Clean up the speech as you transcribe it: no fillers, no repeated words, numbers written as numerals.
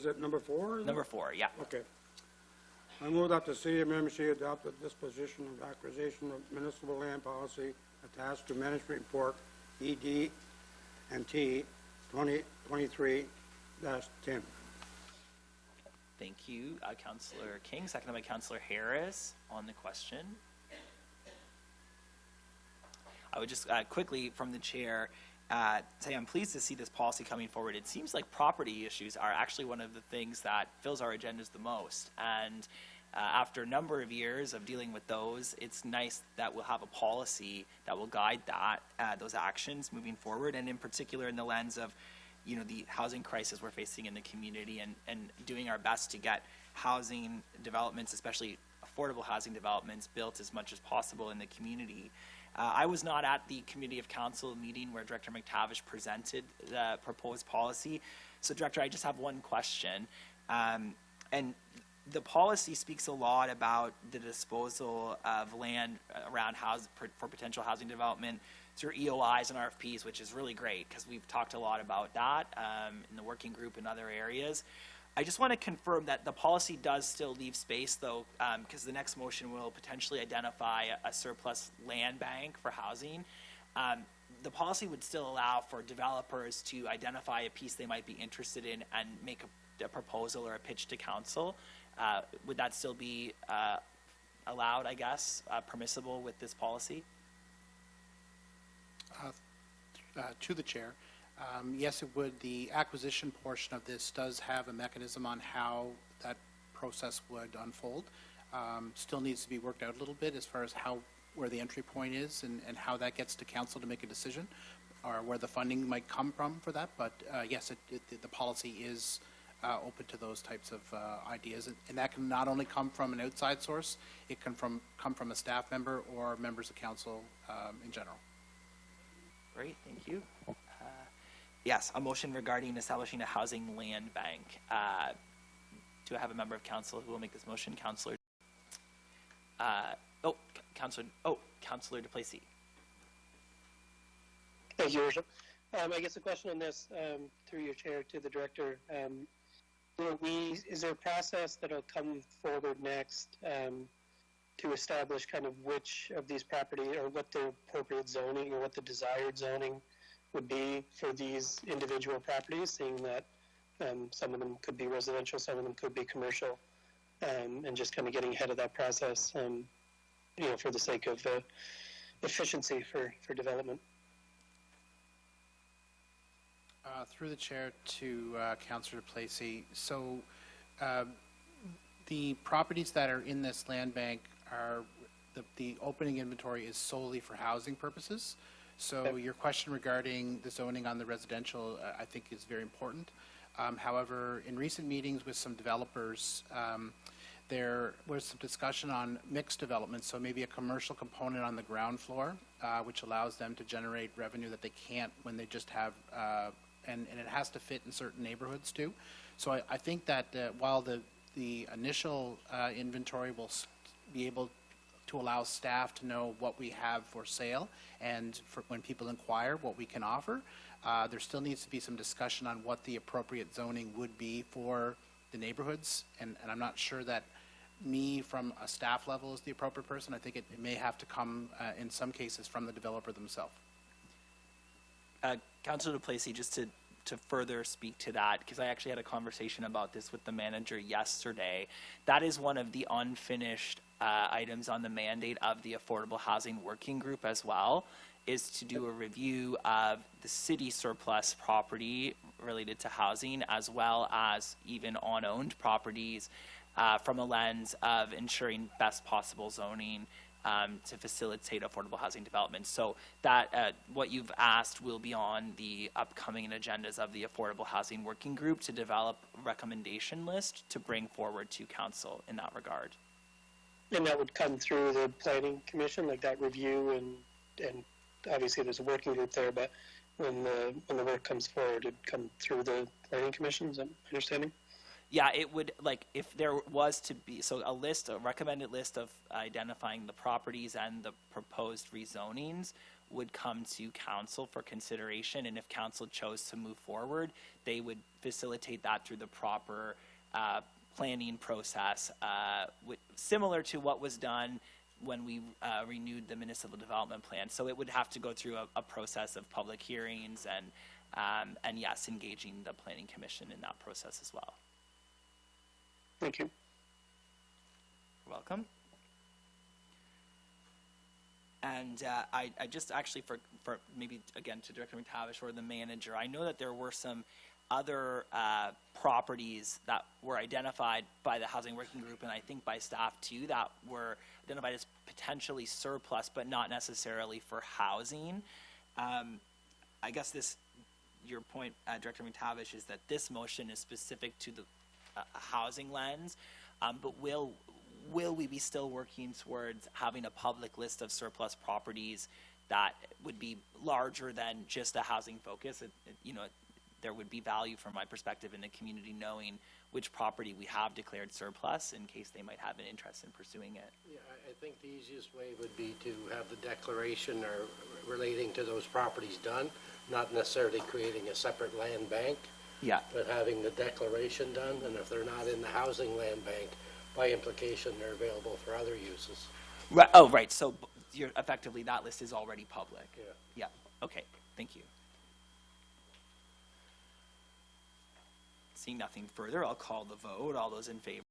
is it number 4? Number 4, yeah. Okay. I move that the city of Miramichi adopt the disposition of acquisition of municipal land policy attached to management report ED and T 2023-10. Thank you, Councillor King, seconded by Councillor Harris on the question. I would just quickly from the chair say I'm pleased to see this policy coming forward. It seems like property issues are actually one of the things that fills our agendas the most. And after a number of years of dealing with those, it's nice that we'll have a policy that will guide that, those actions moving forward, and in particular in the lens of the housing crisis we're facing in the community, and doing our best to get housing developments, especially affordable housing developments, built as much as possible in the community. I was not at the Committee of Council meeting where Director McTavish presented the proposed policy. So, Director, I just have one question. And the policy speaks a lot about the disposal of land around for potential housing development through EOIs and RFPs, which is really great because we've talked a lot about that in the working group in other areas. I just want to confirm that the policy does still leave space, though, because the next motion will potentially identify a surplus land bank for housing. The policy would still allow for developers to identify a piece they might be interested in and make a proposal or a pitch to council. Would that still be allowed, I guess, permissible with this policy? To the chair, yes, it would. The acquisition portion of this does have a mechanism on how that process would unfold. Still needs to be worked out a little bit as far as where the entry point is and how that gets to council to make a decision, or where the funding might come from for that. But yes, the policy is open to those types of ideas, and that can not only come from an outside source, it can come from a staff member or members of council in general. Great, thank you. Yes, a motion regarding establishing a housing land bank. Do I have a member of council who will make this motion? Councillor. Councillor Duplessis. Thank you, Worship. I guess a question on this through your chair to the director. Is there a process that'll come forward next to establish kind of which of these property or what the appropriate zoning or what the desired zoning would be for these individual properties, seeing that some of them could be residential, some of them could be commercial, and just kind of getting ahead of that process, for the sake of efficiency for development. Through the chair to Councillor Duplessis. So the properties that are in this land bank are the opening inventory is solely for housing purposes. So your question regarding the zoning on the residential, I think is very important. However, in recent meetings with some developers, there was some discussion on mixed development, so maybe a commercial component on the ground floor, which allows them to generate revenue that they can't when they just have, and it has to fit in certain neighborhoods too. So I think that while the initial inventory will be able to allow staff to know what we have for sale, and for when people inquire what we can offer, there still needs to be some discussion on what the appropriate zoning would be for the neighborhoods, and I'm not sure that me from a staff level is the appropriate person. I think it may have to come in some cases from the developer themselves. Councillor Duplessis, just to further speak to that, because I actually had a conversation about this with the manager yesterday. That is one of the unfinished items on the mandate of the Affordable Housing Working Group as well, is to do a review of the city surplus property related to housing, as well as even on-owned properties from a lens of ensuring best possible zoning to facilitate affordable housing development. So that what you've asked will be on the upcoming agendas of the Affordable Housing Working Group to develop a recommendation list to bring forward to council in that regard. And that would come through the Planning Commission, like that review, and obviously there's a working group there, but when the work comes forward, it'd come through the Planning Commission, is that my understanding? Yeah, it would, like, if there was to be, so a recommended list of identifying the properties and the proposed rezonings would come to council for consideration, and if council chose to move forward, they would facilitate that through the proper planning process, similar to what was done when we renewed the municipal development plan. So it would have to go through a process of public hearings and yes, engaging the planning commission in that process as well. Thank you. You're welcome. And I just actually, for maybe, again, to Director McTavish or the manager, I know that there were some other properties that were identified by the Housing Working Group, and I think by staff too, that were identified as potentially surplus, but not necessarily for housing. I guess your point, Director McTavish, is that this motion is specific to the housing lens, but will we be still working towards having a public list of surplus properties that would be larger than just a housing focus? There would be value from my perspective in the community knowing which property we have declared surplus in case they might have an interest in pursuing it. Yeah, I think the easiest way would be to have the declaration or relating to those properties done, not necessarily creating a separate land bank, Yeah. but having the declaration done, and if they're not in the housing land bank, by implication, they're available for other uses. Right. Oh, right. So effectively that list is already public. Yeah. Yeah. Okay. Thank you. Seeing nothing further, I'll call the vote. All those in favor?